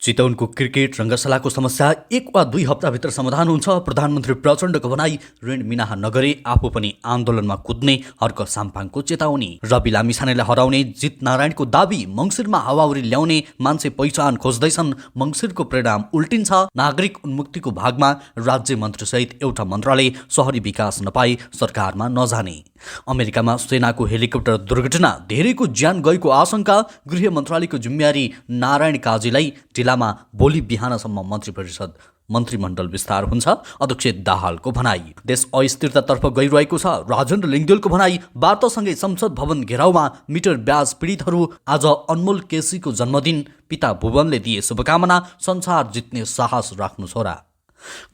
चितवनको क्रिकेट रङ्गशालाको समस्या 1 वा 2 हप्ताभित्र समाधान हुन्छ। प्रधानमन्त्री प्रचण्डको भनाई, ऋण मिनाहा नगरे आफू पनि आन्दोलनमा कुद्ने हर्क साम्पाङको चेतावनी। रवि लामिछानेलाई हराउने जित नारायणको दाबी, मङ्सिरमा हावाहुरी ल्याउने मान्छे पहिचान खोज्दैछन्, मङ्सिरको परिणाम उल्टिन्छ। नागरिक उन्मुक्तिको भागमा राज्य मन्त्रीसहित एउटा मन्त्रालय शहरी विकास नपाई सरकारमा नजाने। अमेरिकामा सेनाको हेलिकप्टर दुर्घटना, धेरैको ज्यान गएको आशंका। गृह मन्त्रालयको जिम्मेवारी नारायण काजीलाई, जिल्लामा भोलि बिहानसम्म मन्त्रीमण्डल विस्तार हुन्छ। अध्यक्ष दाहालको भनाई, देश अस्थिरतातर्फ गइरहेको छ। राजेन्द्र लिङदेलको भनाई, वार्तासँगै संसद भवन घेराउमा मिटर ब्याज पीडितहरू। आज अनमोल केसीको जन्मदिन, पिता भुवनले दिए शुभकामना। संसार जित्ने साहस राख्नु छोरा।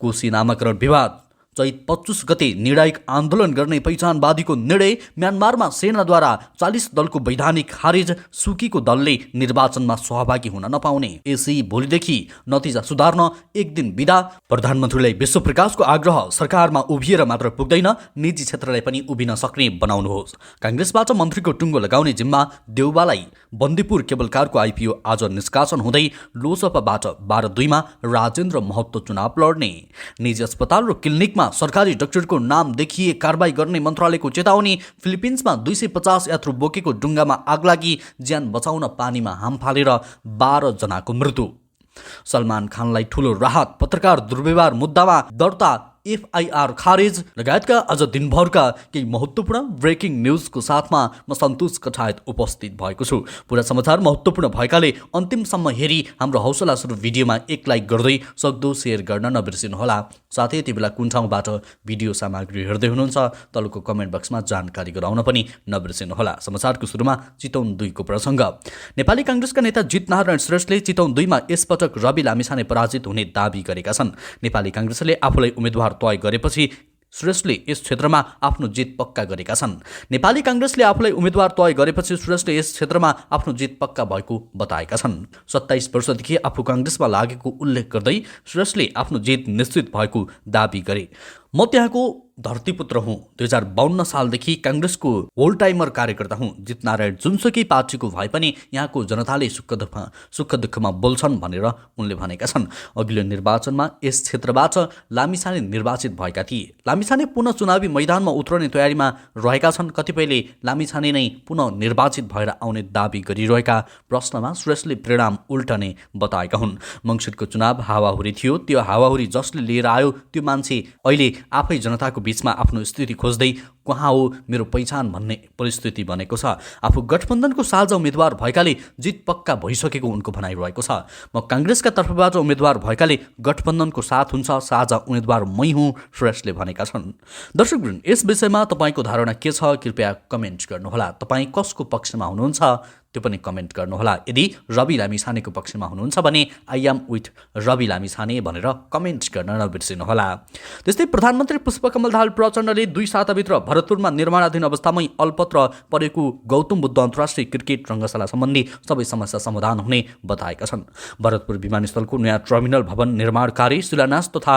कोशी नामाकरण विवाद, चैत 25 गते निर्णायक आन्दोलन गर्ने पहिचानवादीको निर्णय। म्यानमारमा सेनाद्वारा 40 दलको वैधानिक खारेज, सुकीको दलले निर्वाचनमा सहभागी हुन नपाउने। यसै भोलिदेखि नतिजा सुधार्न 1 दिन बिदा। प्रधानमन्त्रीलाई विश्वप्रकाशको आग्रह, सरकारमा उभिएर मात्र पुग्दैन, निजी क्षेत्रलाई पनि उभिन सक्ने बनाउनुहोस्। काङ्ग्रेसबाट मन्त्रीको टुङ्गो लगाउने जिम्मा देउबालाई। बन्दीपुर केबल कारको आइपिओ आज निष्कासन हुँदै लोसपाबाट 12/2 राजेन्द्र महतो चुनाव लड्ने। निजी अस्पताल र क्लिनिकमा सरकारी डाक्टरको नाम देखिए कारबाही गर्ने मन्त्रालयको चेतावनी। फिलिपिन्समा 250 यात्रु बोकेको डुङ्गामा आगलागी, ज्यान बचाउन पानीमा हाम फालेर 12 जनाको मृत्यु। सलमान खानलाई ठूलो राहत, पत्रकार दुर्व्यवहार मुद्दामा दर्ता एफआइआर खारेज लगायतका आज दिनभरका केही महत्त्वपूर्ण ब्रेकिङ न्युजको साथमा म सन्तोष कठायत उपस्थित भएको छु। पुरा समाचार महत्त्वपूर्ण भएकाले अन्तिमसम्म हेरी हाम्रो हौसला सुरु भिडियोमा 1 लाइक गर्दै सक्दो सेयर गर्न नबिर्सिनुहोला। साथै यति बेला कुन ठाउँबाट भिडियो सामग्री हेर्दै हुनुहुन्छ तलको कमेन्ट बक्समा जानकारी गराउन पनि नबिर्सिनुहोला। समाचारको सुरुमा चितवन 2 को प्रसङ्ग। नेपाली काङ्ग्रेसका नेता जित नारायण श्रेष्ठले चितवन 2 मा यसपटक रवि लामिछाने पराजित हुने दाबी गरेका छन्। नेपाली काङ्ग्रेसले आफूलाई उम्मेद्वार तय गरेपछि श्रेष्ठले यस क्षेत्रमा आफ्नो जित पक्का गरेका छन्। नेपाली काङ्ग्रेसले आफूलाई उम्मेद्वार तय गरेपछि श्रेष्ठले यस क्षेत्रमा आफ्नो जित पक्का भएको बताएका छन्। 27 वर्षदेखि आफू काङ्ग्रेसमा लागेको उल्लेख गर्दै श्रेष्ठले आफ्नो जित निश्चित भएको दाबी गरे। म त्यहाँको धरतीपुत्र हुँ। 2052 सालदेखि काङ्ग्रेसको होल टाइमर कार्यकर्ता हुँ। जित नारायण जुनसुकै पार्टीको भए पनि यहाँको जनताले सुख दुःखमा बोल्छन् भनेर उनले भनेका छन्। अघिल्लो निर्वाचनमा यस क्षेत्रबाट लामिछाने निर्वाचित भएका थिए। लामिछाने पुनः चुनावी मैदानमा उत्रने तयारीमा रहेका छन्। कतिपयले लामिछाने नै पुनः निर्वाचित भएर आउने दाबी गरिरहेका प्रश्नमा श्रेष्ठले परिणाम उल्टने बताएका हुन्। मङ्सिरको चुनाव हावाहुरी थियो। त्यो हावाहुरी जसले लिएर आयो त्यो मान्छे अहिले आफै जनताको बीचमा आफ्नो स्थिति खोज्दै कहाँ हो मेरो पहिचान भन्ने परिस्थिति बनेको छ। आफू गठबन्धनको साझा उम्मेद्वार भएकाले जित पक्का भइसकेको उनको भनाइरहेको छ। म काङ्ग्रेसका तर्फबाट उम्मेद्वार भएकाले गठबन्धनको साथ हुन्छ, साझा उम्मेद्वार मै हुँ, श्रेष्ठले भनेका छन्। दर्शकवृन्द, यस विषयमा तपाईँको धारणा के छ कृपया कमेन्ट गर्नुहोला। तपाईँ कसको पक्षमा हुनुहुन्छ त्यो पनि कमेन्ट गर्नुहोला। यदि रवि लामिछानेको पक्षमा हुनुहुन्छ भने I am with Rabi Lamichhane भनेर कमेन्ट गर्न नबिर्सिनुहोला। त्यस्तै प्रधानमन्त्री पुष्पकमल दाहाल प्रचण्डले 2 साताभित्र भरतपुरमा निर्माणाधीन अवस्थामै अलपत्र परेको गौतम बुद्ध अन्तर्राष्ट्रिय क्रिकेट रङ्गशाला सम्बन्धी सबै समस्या समाधान हुने बताएका छन्। भरतपुर विमानस्थलको नयाँ टर्मिनल भवन निर्माण कार्य शिलान्यास तथा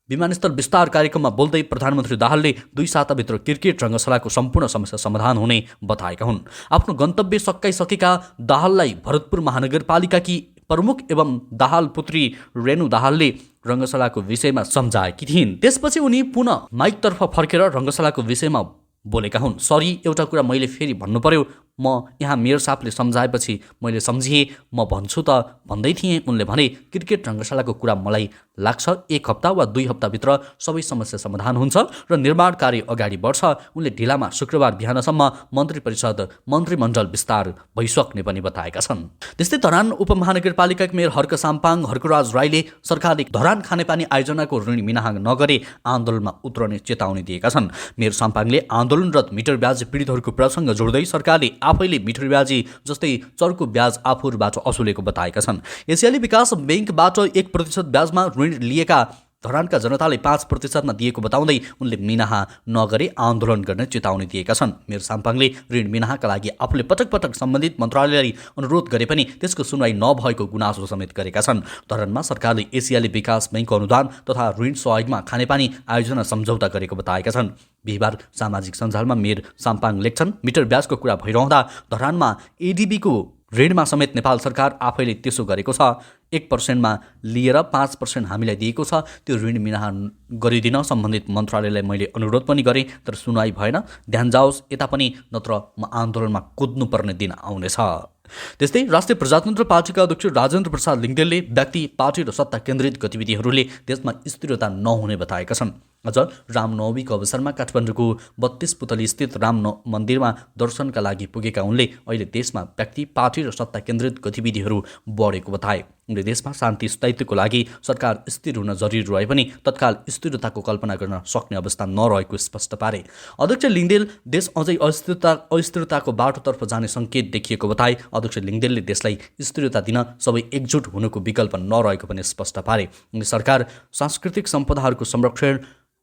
विमानस्थल विस्तार कार्यक्रममा बोल्दै प्रधानमन्त्री दाहालले 2 साताभित्र क्रिकेट रङ्गशालाको सम्पूर्ण समस्या समाधान हुने बताएका हुन्। आफ्नो गन्तव्य सकाइसकेका दाहाललाई भरतपुर महानगरपालिकाकी प्रमुख एवं दाहाल पुत्री रेणु दाहालले रङ्गशालाको विषयमा सम्झाएकी थिइन्। त्यसपछि उनी पुनः माइकतर्फ फर्केर रङ्गशालाको विषयमा बोलेका हुन्। सरी, एउटा कुरा मैले फेरि भन्नु पर्यो। म यहाँ मेयर साहबले सम्झाएपछि मैले सम्झिएँ, म भन्छु त भन्दै थिएँ। उनले भने, क्रिकेट रङ्गशालाको कुरा मलाई लाग्छ 1 हप्ता वा 2 हप्ताभित्र सबै समस्या समाधान हुन्छ र निर्माण कार्य अगाडि बढ्छ। उनले ढिलामा शुक्रबार बिहानसम्म मन्त्री परिषद मन्त्रीमण्डल विस्तार भइसक्ने पनि बताएका छन्। त्यस्तै धरान उपमहानगरपालिकाका मेयर हर्क साम्पाङ हर्कराज राईले सरकारले धरान खानेपानी आयोजनाको ऋण मिनाहा नगरे आन्दोलनमा उत्रने चेतावनी दिएका छन्। मेयर साम्पाङले आन्दोलनरत मिटर ब्याज पीडितहरूको प्रसङ्ग जोड्दै सरकारले आफैले मिटर ब्याजी जस्तै चर्को ब्याज आफूबाट असुलेको बताएका छन्। एसियाली विकास ब्याङ्कबाट 1% ब्याजमा ऋण लिएका धरानका जनताले 5% दिएको बताउँदै उनले मिनाहा नगरे आन्दोलन गर्ने चेतावनी दिएका छन्। मेयर साम्पाङले ऋण मिनाहाका लागि आफूले पटक पटक सम्बन्धित मन्त्रालयलाई अनुरोध गरे पनि त्यसको सुनवाई नभएको गुनासो समेत गरेका छन्। धरानमा सरकारले एसियाली विकास ब्याङ्कको अनुदान तथा ऋण सहयोगमा खानेपानी आयोजना सम्झौता गरेको बताएका छन्। बिहिबार सामाजिक सञ्जालमा मेयर साम्पाङ लेख्छन्, मिटर ब्याजको कुरा भइरहँदा धरानमा एडिबीको ऋणमा समेत नेपाल सरकार आफैले त्यसो गरेको छ। 1% लिएर 5% हामीलाई दिएको छ। त्यो ऋण मिनाहा गरिदिन सम्बन्धित मन्त्रालयलाई मैले अनुरोध पनि गरेँ, तर सुनवाई भएन। ध्यान जाओस् यता पनि, नत्र म आन्दोलनमा कुद्नुपर्ने दिन आउनेछ। त्यस्तै राष्ट्रिय प्रजातन्त्र पार्टीका अध्यक्ष राजेन्द्र प्रसाद लिङ्गदेनले व्यक्ति, पार्टी र सत्ता केन्द्रित गतिविधिहरूले देशमा स्थिरता नहुने बताएका छन्। अझ रामनवमीको अवसरमा काठमाडौँको 32 पुतली स्थित राम मन्दिरमा दर्शनका लागि पुगेका उनले अहिले देशमा व्यक्ति, पार्टी र सत्ता केन्द्रित गतिविधिहरू बढेको बताए। उनले देशमा शान्ति स्थायित्वको लागि सरकार स्थिर हुन जरुरी रहे पनि तत्काल स्थिरताको कल्पना गर्न सक्ने अवस्था नरहेको स्पष्ट पारे। अध्यक्ष लिङ्गदेन देश अझै अस्थिरताको बाटोतर्फ जाने सङ्केत देखिएको बताए। अध्यक्ष लिङ्गदेनले देशलाई स्थिरता दिन सबै एकजुट हुनुको विकल्प नरहेको पनि स्पष्ट पारे। उनले सरकार सांस्कृतिक सम्पदाहरूको संरक्षण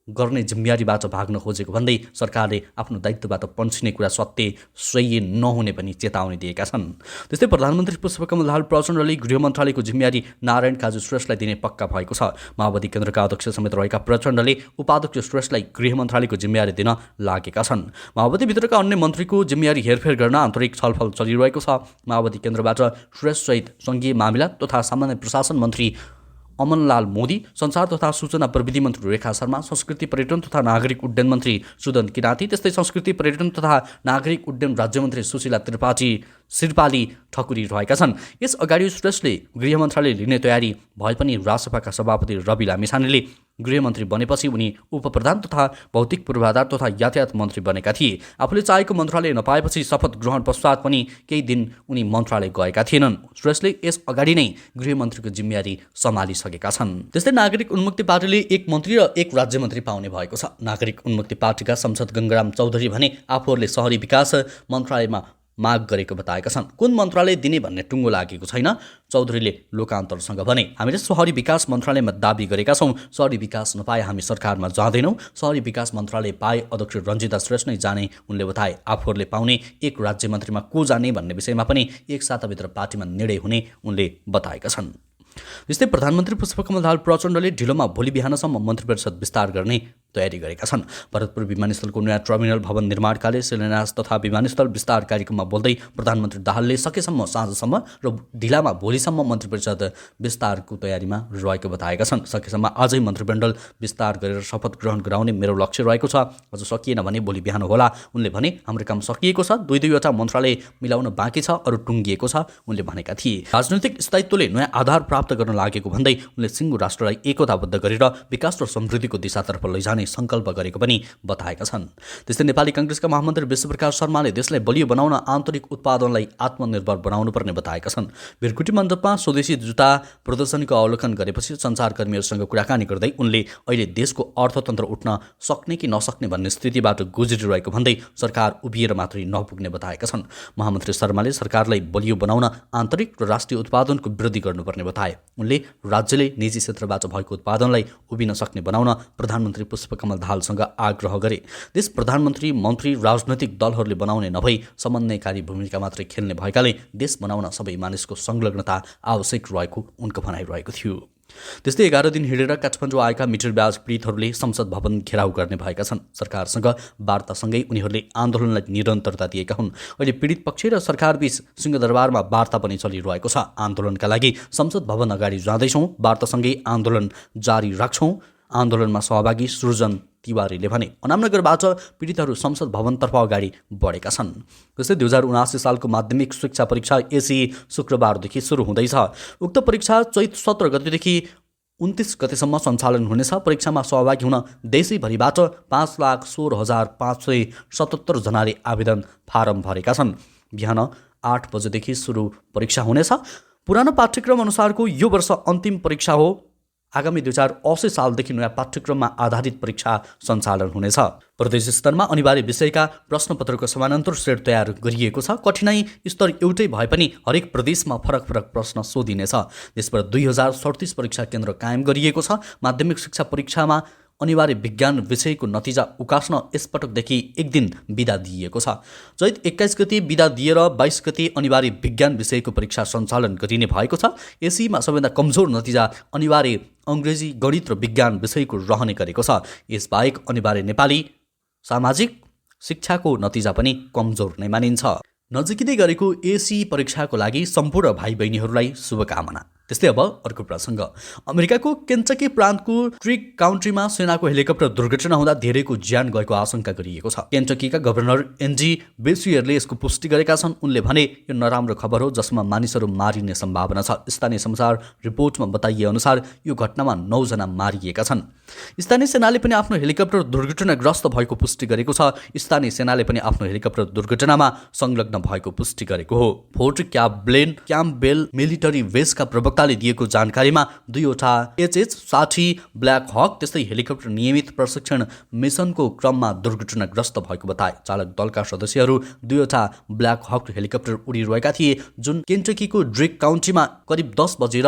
गर्ने जिम्मेवारीबाट भाग्न खोजेको भन्दै सरकारले आफ्नो दायित्वबाट पन्सिने कुरा सही नहुने पनि चेतावनी दिएका छन्। त्यस्तै प्रधानमन्त्री पुष्पकमल दाहाल प्रचण्डले गृह मन्त्रालयको जिम्मेवारी नारायण काजी श्रेष्ठलाई दिने पक्का भएको छ। माओवादी केन्द्रका अध्यक्ष समेत रहेका प्रचण्डले उपाध्यक्ष श्रेष्ठलाई गृह मन्त्रालयको जिम्मेवारी दिन लागेका छन्। माओवादीभित्रका अन्य मन्त्रीको जिम्मेवारी हेरफेर गर्न आन्तरिक छलफल चलिरहेको छ। माओवादी केन्द्रबाट श्रेष्ठसहित सङ्घीय मामिला तथा सामान्य प्रशासन मन्त्री अमनलाल मोदी, सञ्चार तथा सूचना प्रविधि मन्त्री रेखा शर्मा, संस्कृति पर्यटन तथा नागरिक उड्डयन मन्त्री सुदन किराँती, त्यस्तै संस्कृति पर्यटन तथा नागरिक उड्डयन राज्यमन्त्री सुशीला त्रिपाठी श्रीपाली ठकुरी रहेका छन्। यस अगाडि श्रेष्ठले गृह मन्त्रालय लिने तयारी भए पनि रासपाका सभापति रवि लामिछानेले गृहमन्त्री बनेपछि उनी उपप्रधान तथा भौतिक पूर्वाधार तथा यातायात मन्त्री बनेका थिए। आफूले चाहेको मन्त्रालय नपाएपछि शपथ ग्रहण पश्चात पनि केही दिन उनी मन्त्रालय गएका थिएनन्। श्रेष्ठले यस अगाडि नै गृहमन्त्रीको जिम्मेवारी सम्हालिसकेका छन्। त्यस्तै नागरिक उन्मुक्ति पार्टीले एक मन्त्री र एक राज्यमन्त्री पाउने भएको छ। नागरिक उन्मुक्ति पार्टीका सांसद गङ्गाराम चौधरी भने आफूहरूले शहरी विकास मन्त्रालयमा माग गरेको बताएका छन्। कुन मन्त्रालय दिने भन्ने टुङ्गो लागेको छैन। चौधरीले लोकान्तरसँग भने, हामीले शहरी विकास मन्त्रालयमा दाबी गरेका छौँ। शहरी विकास नपाए हामी सरकारमा जाँदैनौँ। शहरी विकास मन्त्रालय पाए अध्यक्ष रञ्जिता श्रेष्ठ नै जाने उनले बताए। आफूहरूले पाउने एक राज्यमन्त्रीमा को जाने भन्ने विषयमा पनि एक साताभित्र पार्टीमा निर्णय हुने उनले बताएका छन्। त्यस्तै प्रधानमन्त्री पुष्पकमल दाहाल प्रचण्डले ढिलोमा भोलि बिहानसम्म मन्त्री परिषद विस्तार गर्ने तयारी गरेका छन्। भरतपुर विमानस्थलको नयाँ टर्मिनल भवन निर्माणकाले शिलान्यास तथा विमानस्थल विस्तार कार्यक्रममा बोल्दै प्रधानमन्त्री दाहालले सकेसम्म साँझसम्म र ढिलामा भोलिसम्म मन्त्री परिषद विस्तारको तयारीमा रहेको बताएका छन्। सकेसम्म आजै मन्त्रीमण्डल विस्तार गरेर शपथ ग्रहण गराउने मेरो लक्ष्य रहेको छ। अझ सकिएन भने भोलि बिहान होला। उनले भने, हाम्रो काम सकिएको छ, दुईवटा मन्त्रालय मिलाउन बाँकी छ, अरू टुङ्गिएको छ उनले भनेका थिए। राजनैतिक स्थायित्वले नयाँ आधार प्राप्त गर्न लागेको भन्दै उनले सिङ्गो राष्ट्रलाई एकताबद्ध गरेर विकास र समृद्धिको दिशातर्फ लैजाने सङ्कल्प गरेको पनि बताएका छन्। त्यस्तै नेपाली काङ्ग्रेसका महामन्त्री विश्वप्रकाश शर्माले देशलाई बलियो बनाउन आन्तरिक उत्पादनलाई आत्मनिर्भर बनाउनुपर्ने बताएका छन्। भिरकुटी मण्डपमा स्वदेशी जुत्ता प्रदर्शनीको अवलोकन गरेपछि सञ्चारकर्मीहरूसँग कुराकानी गर्दै उनले अहिले देशको अर्थतन्त्र उठ्न सक्ने कि नसक्ने भन्ने स्थितिबाट गुज्रिरहेको भन्दै सरकार उभिएर मात्रै नपुग्ने बताएका छन्। महामन्त्री शर्माले सरकारलाई बलियो बनाउन आन्तरिक र राष्ट्रिय उत्पादनको वृद्धि गर्नुपर्ने बताए। उनले राज्यले निजी क्षेत्रबाट भएको उत्पादनलाई उभिन सक्ने बनाउन प्रधानमन्त्री पुष्पकमल दाहालसँग आग्रह गरे। देश प्रधानमन्त्री, मन्त्री, राजनैतिक दलहरूले बनाउने नभई समन्वयकारी भूमिका मात्रै खेल्ने भएकाले देश बनाउन सबै मानिसको संलग्नता आवश्यक रहेको उनको भनाइरहेको थियो। त्यस्तै 11 दिन हिँडेर काठमाडौँ आएका मिटर ब्याज पीडितहरूले संसद भवन घेराउ गर्ने भएका छन्। सरकारसँग वार्तासँगै उनीहरूले आन्दोलनलाई निरन्तरता दिएका हुन्। अहिले पीडित पक्ष र सरकारबीच सिंहदरबारमा वार्ता पनि चलिरहेको छ। आन्दोलनका लागि संसद भवन अगाडि जाँदैछौँ, वार्तासँगै आन्दोलन जारी राख्छौँ। आन्दोलनमा सहभागी सृजन तिवारीले भने, अनामनगरबाट पीडितहरू संसद भवनतर्फ अगाडि बढेका छन्। त्यस्तै 2079 सालको माध्यमिक शिक्षा परीक्षा एसी शुक्रबारदेखि सुरु हुँदैछ। उक्त परीक्षा चैत 17 गतेदेखि 29 गतेसम्म सञ्चालन हुनेछ। परीक्षामा सहभागी हुन देशैभरिबाट 5,16,577 जनाले आवेदन फारम भरेका छन्। बिहान 8 बजेदेखि सुरु परीक्षा हुनेछ। पुरानो पाठ्यक्रम अनुसारको यो वर्ष अन्तिम परीक्षा हो। आगामी 2080 सालदेखि नयाँ पाठ्यक्रममा आधारित परीक्षा सञ्चालन हुनेछ। प्रदेश स्तरमा अनिवार्य विषयका प्रश्नपत्रको समानान्तर सेट तयार गरिएको छ। कठिनाई स्तर एउटै भए पनि हरेक प्रदेशमा फरक फरक प्रश्न सोधिनेछ। देशभर 2037 परीक्षा केन्द्र कायम गरिएको छ। माध्यमिक शिक्षा परीक्षामा अनिवार्य विज्ञान विषयको नतिजा उकास्न यसपटकदेखि एक दिन बिदा दिइएको छ। चैत 21 गते बिदा दिएर 22 गते अनिवार्य विज्ञान विषयको परीक्षा सञ्चालन गरिने भएको छ। एसीमा सबैभन्दा कमजोर नतिजा अनिवार्य अङ्ग्रेजी, गणित र विज्ञान विषयको रहने गरेको छ। यसबाहेक अनिवार्य नेपाली, सामाजिक शिक्षाको नतिजा पनि कमजोर नै मानिन्छ। नजिकै गरेको एसी परीक्षाको लागि सम्पूर्ण भाइ बहिनीहरूलाई शुभकामना। त्यस्तै अब अर्को प्रसङ्ग। अमेरिकाको केन्टकी प्रान्तको ट्रिक काउन्ट्रीमा सेनाको हेलिकप्टर दुर्घटना हुँदा धेरैको ज्यान गएको आशंका गरिएको छ। केन्टकीका गभर्नर एन्जी बेसियरले यसको पुष्टि गरेका छन्। उनले भने यो नराम्रो खबर हो जसमा मानिसहरू मारिने सम्भावना छ। स्थानीय समाचार रिपोर्टमा बताइए अनुसार यो घटनामा 9 जना मारिएका छन्। स्थानीय सेनाले पनि आफ्नो हेलिकप्टर दुर्घटनाग्रस्त भएको पुष्टि गरेको छ। स्थानीय सेनाले पनि आफ्नो हेलिकप्टर दुर्घटनामा संलग्न भएको पुष्टि गरेको हो। फोर्ट क्याम्पबेल मिलिटरी बेसका प्रवक्ताले दिएको जानकारीमा 2वटा HH-60 ब्ल्याक हक त्यस्तै हेलिकप्टर नियमित प्रशिक्षण मिसनको क्रममा दुर्घटनाग्रस्त भएको बताए। चालक दलका सदस्यहरू 2वटा ब्ल्याक हक हेलिकप्टर उडिरहेका थिए जुन केन्टकीको ड्रेक काउन्टीमा करिब 10 बजेर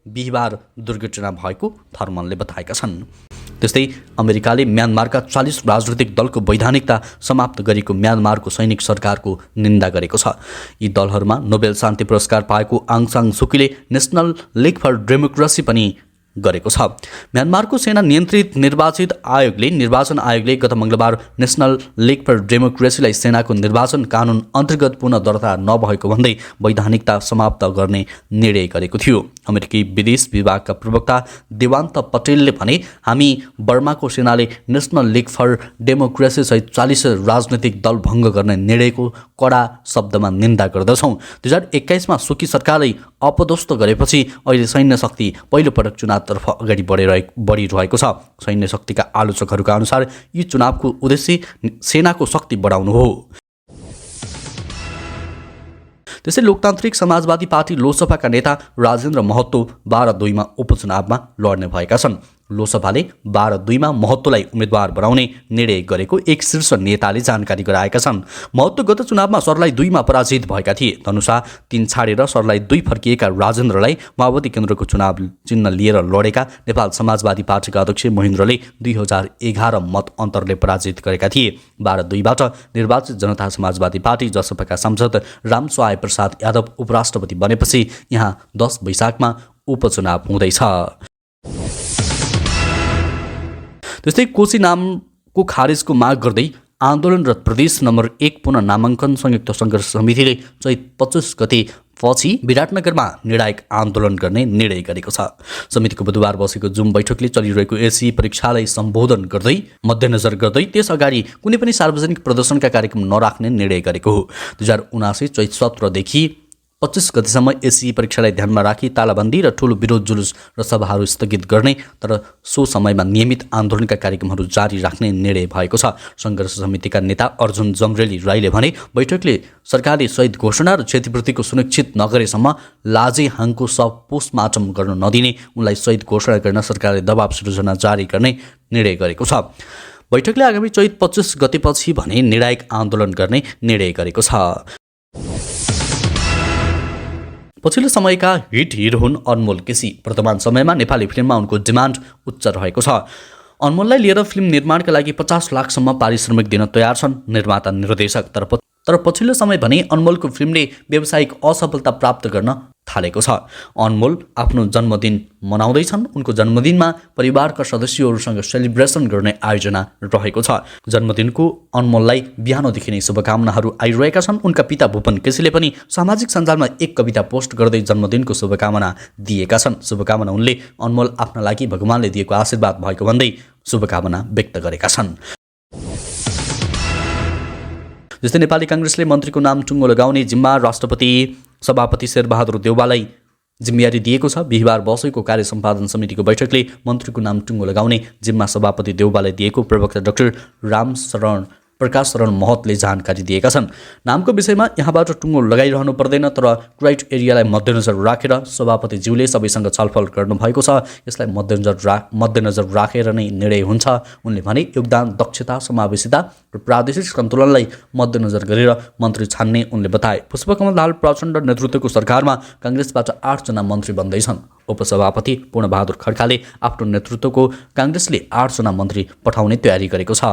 बिहिबार दुर्घटना भएको थर्मनले बताएका छन्। त्यस्तै अमेरिकाले म्यानमारका 40 राजनीतिक दलको वैधानिकता समाप्त गरेको म्यानमारको सैनिक सरकारको निन्दा गरेको छ। यी दलहरूमा नोबेल शान्ति पुरस्कार पाएको आङ सान सुकीले नेसनल लिग फर डेमोक्रेसी पनि गरेको छ। म्यानमारको सेना नियन्त्रित निर्वाचन आयोगले गत मङ्गलबार नेसनल लिग फर डेमोक्रेसीलाई सेनाको निर्वाचन कानुन अन्तर्गत पुनः दर्ता नभएको भन्दै वैधानिकता समाप्त गर्ने निर्णय गरेको थियो। अमेरिकी विदेश विभागका प्रवक्ता देवान्त पटेलले भने हामी बर्माको सेनाले नेसनल लिग फर डेमोक्रेसी सहित 40 राजनैतिक दल भङ्ग गर्ने निर्णयको कडा शब्दमा निन्दा गर्दछौँ। 2021मा सुकी सरकारले अपदस्थ गरेपछि अहिले सैन्य शक्ति पहिलो पटक चुनावतर्फ अगाडि बढिरहेको छ। सैन्य शक्तिका आलोचकहरूका अनुसार यी चुनावको उद्देश्य सेनाको शक्ति बढाउनु हो। त्यसै लोकतान्त्रिक समाजवादी पार्टी लोसपाका नेता राजेन्द्र महतो 12-2 उपचुनावमा लड्ने भएका छन्। लोसपाले 12-2 महतोलाई उम्मेद्वार बनाउने निर्णय गरेको एक शीर्ष नेताले जानकारी गराएका छन्। महतो गत चुनावमा सरलाई 2 पराजित भएका थिए। धनुषा 3 छाडेर सरलाई 2 फर्किएका राजेन्द्रलाई माओवादी केन्द्रको चुनाव चिन्ह लिएर लडेका नेपाल समाजवादी पार्टीका अध्यक्ष महेन्द्रले 2011 मत अन्तरले पराजित गरेका थिए। 12-2बाट निर्वाचित जनता समाजवादी पार्टी जसपाका सांसद रामसहाय प्रसाद यादव उपराष्ट्रपति बनेपछि यहाँ 10 वैशाखमा उपचुनाव हुँदैछ। त्यस्तै कोशी नामको खारेजको माग गर्दै आन्दोलनरत प्रदेश नम्बर 1 पुनः नामाङ्कन संयुक्त सङ्घर्ष समितिले चैत 25 गते पछि विराटनगरमा निर्णायक आन्दोलन गर्ने निर्णय गरेको छ। समितिको बुधबार बसेको जुम बैठकले चलिरहेको एसी परीक्षालाई सम्बोधन गर्दै मध्यनजर गर्दै त्यस अगाडि कुनै पनि सार्वजनिक प्रदर्शनका कार्यक्रम नराख्ने निर्णय गरेको हो। 2079 चैत 17 देखि 25 गतिसम्म एसी परीक्षालाई ध्यानमा राखी तालाबन्दी र ठुलो विरोध जुलुस र सभाहरू स्थगित गर्ने तर सो समयमा नियमित आन्दोलनका कार्यक्रमहरू जारी राख्ने निर्णय भएको छ। सङ्घर्ष समितिका नेता अर्जुन जमरेली राईले भने बैठकले सरकारले शहीद घोषणा र क्षतिपूर्तिको सुनिश्चित नगरेसम्म लाजेहाङको शव पोस्टमार्टम गर्न नदिने उनलाई शहीद घोषणा गर्न सरकारले दबाब सृजना जारी गर्ने निर्णय गरेको छ। बैठकले आगामी चैत 25 गतेपछि भने निर्णायक आन्दोलन गर्ने निर्णय गरेको छ। पछिल्लो समयका हिट हिरो हुन् अनमोल केसी। वर्तमान समयमा नेपाली फिल्ममा उनको डिमान्ड उच्च रहेको छ। अनमोललाई लिएर फिल्म निर्माणका लागि 50 लाखसम्म पारिश्रमिक दिन तयार छन् निर्माता निर्देशक। तर पछिल्लो समय भने अनमोलको फिल्मले व्यावसायिक असफलता प्राप्त गर्न थालेको छ। अनमोल आफ्नो जन्मदिन मनाउँदैछन्। उनको जन्मदिनमा परिवारका सदस्यहरूसँग सेलिब्रेसन गर्ने आयोजना रहेको छ। जन्मदिनको अनमोललाई बिहानदेखि नै शुभकामनाहरू आइरहेका छन्। उनका पिता भूपन केसीले पनि सामाजिक सञ्जालमा एक कविता पोस्ट गर्दै जन्मदिनको शुभकामना दिएका छन्। शुभकामना उनले अनमोल आफ्ना लागि भगवानले दिएको आशीर्वाद भएको भन्दै शुभकामना व्यक्त गरेका छन्। जस्तै नेपाली काङ्ग्रेसले मन्त्रीको नाम टुङ्गो लगाउने जिम्मा राष्ट्रपति सभापति शेरबहादुर देउवालाई जिम्मेवारी दिएको छ। बिहिबार बसेको कार्य सम्पादन समितिको बैठकले मन्त्रीको नाम टुङ्गो लगाउने जिम्मा सभापति देउवालाई दिएको प्रवक्ता डाक्टर प्रकाश शरण महतले जानकारी दिएका छन्। नामको विषयमा यहाँबाट टुङ्गो लगाइरहनु पर्दैन तर क्राइट एरियालाई मध्यनजर राखेर सभापतिज्यूले सबैसँग छलफल गर्नुभएको छ। यसलाई मध्यनजर राखेर नै निर्णय हुन्छ। उनले भने योगदान दक्षता समावेशिता र प्रादेशिक सन्तुलनलाई मध्यनजर गरेर मन्त्री छान्ने उनले बताए। पुष्पकमल दाहाल प्रचण्ड नेतृत्वको सरकारमा काङ्ग्रेसबाट 8 जना मन्त्री बन्दैछन्। उपसभापति पूर्णबहादुर खड्काले आफ्नो नेतृत्वको काङ्ग्रेसले 8 जना मन्त्री पठाउने तयारी गरेको छ।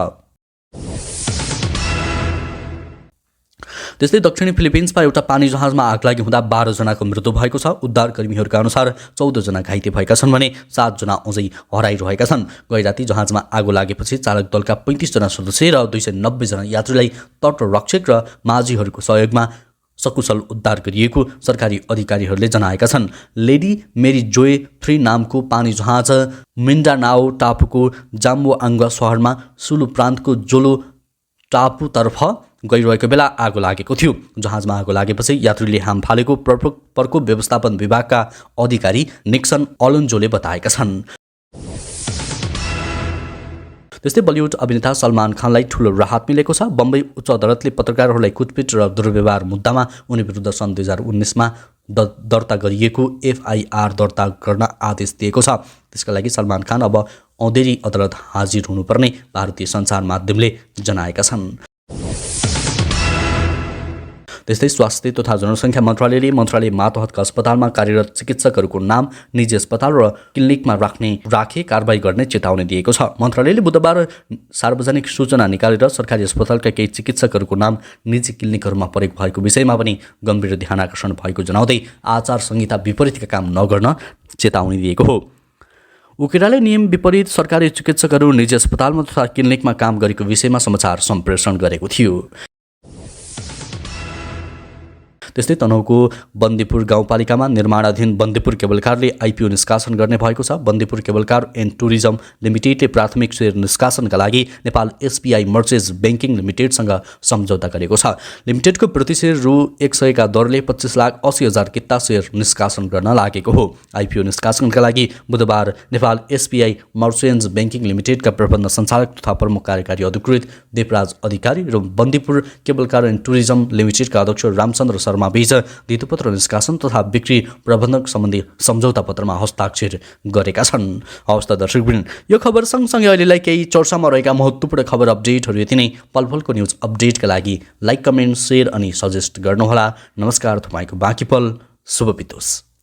त्यस्तै दक्षिणी फिलिपिन्समा एउटा पानी जहाजमा आग लागि हुँदा 12 जनाको मृत्यु भएको छ। उद्धारकर्मीहरूका अनुसार 14 जना घाइते भएका छन् भने 7 जना अझै हराइरहेका छन्। गैराती जहाजमा आगो लागेपछि चालक दलका 35 जना सदस्य र 290 जना यात्रीलाई तटरक्षक र माझीहरूको सहयोगमा सकुशल उद्धार गरिएको सरकारी अधिकारीहरूले जनाएका छन्। लेडी मेरी जोय 3 नामको पानी जहाज मिन्डानाओ टापुको जाम्बोआङ्ग शहरमा सुलु प्रान्तको जोलो टापुतर्फ गइरहेको बेला आगो लागेको थियो। जहाजमा आगो लागेपछि यात्रीले हाम फालेको प्रकोप व्यवस्थापन विभागका अधिकारी निक्सन अलोन्जोले बताएका छन्। त्यस्तै बलिउड अभिनेता सलमान खानलाई ठूलो राहत मिलेको छ। बम्बई उच्च अदालतले पत्रकारहरूलाई कुटपिट र दुर्व्यवहार मुद्दामा उनी विरुद्ध सन् 2019मा दर्ता गरिएको एफआईआर दर्ता गर्न आदेश दिएको छ। त्यसका लागि सलमान खान अब औँधेरी अदालत हाजिर हुनुपर्ने भारतीय सञ्चार माध्यमले जनाएका छन्। त्यस्तै स्वास्थ्य तथा जनसङ्ख्या मन्त्रालयले मातहतका अस्पतालमा कार्यरत चिकित्सकहरूको नाम निजी अस्पताल र क्लिनिकमा राखे कारबाही गर्ने चेतावनी दिएको छ। मन्त्रालयले बुधबार सार्वजनिक सूचना निकालेर सरकारी अस्पतालका केही चिकित्सकहरूको नाम निजी क्लिनिकहरूमा प्रयोग भएको विषयमा पनि गम्भीर ध्यानाकर्षण भएको जनाउँदै आचार संहिता विपरीतका काम नगर्न चेतावनी दिएको हो। उकेराले नियम विपरीत सरकारी चिकित्सकहरू निजी अस्पतालमा तथा क्लिनिकमा काम गरेको विषयमा समाचार सम्प्रेषण गरेको थियो। त्यस्तै तनहुको बन्दीपुर गाउँपालिकामा निर्माणाधीन बन्दीपुर केबल कारले आइपिओ निष्कासन गर्ने भएको छ। Bandipur cable car and tourism लिमिटेडले प्राथमिक सेयर निष्कासनका लागि नेपाल एसबिआई मर्चेज ब्याङ्किङ लिमिटेडसँग सम्झौता गरेको छ। लिमिटेडको प्रति सेयर रु 100 का दरले 25,80,000 किता सेयर निष्कासन गर्न लागेको हो। आइपिओ निष्कासनका लागि बुधबार नेपाल एसबिआई मर्चेन्ज ब्याङ्किङ लिमिटेडका प्रबन्ध सञ्चालक तथा प्रमुख कार्यकारी अधिकृत देवराज अधिकारी र Bandipur cable car and tourism लिमिटेडका अध्यक्ष रामचन्द्र शर्मा बीच धितोपत्र निष्कासन तथा बिक्री प्रबन्धन सम्बन्धी सम्झौता पत्रमा हस्ताक्षर गरेका छन्। हवस् त दर्शकवृन्द, यो खबर सँगसँगै अहिलेलाई केही चर्चामा रहेका महत्त्वपूर्ण खबर अपडेटहरू यति नै। पलपलको न्युज अपडेटका लागि लाइक, कमेन्ट, सेयर अनि सजेस्ट गर्नुहोला। नमस्कार, तपाईँको बाँकी पल शुभ बितोस्।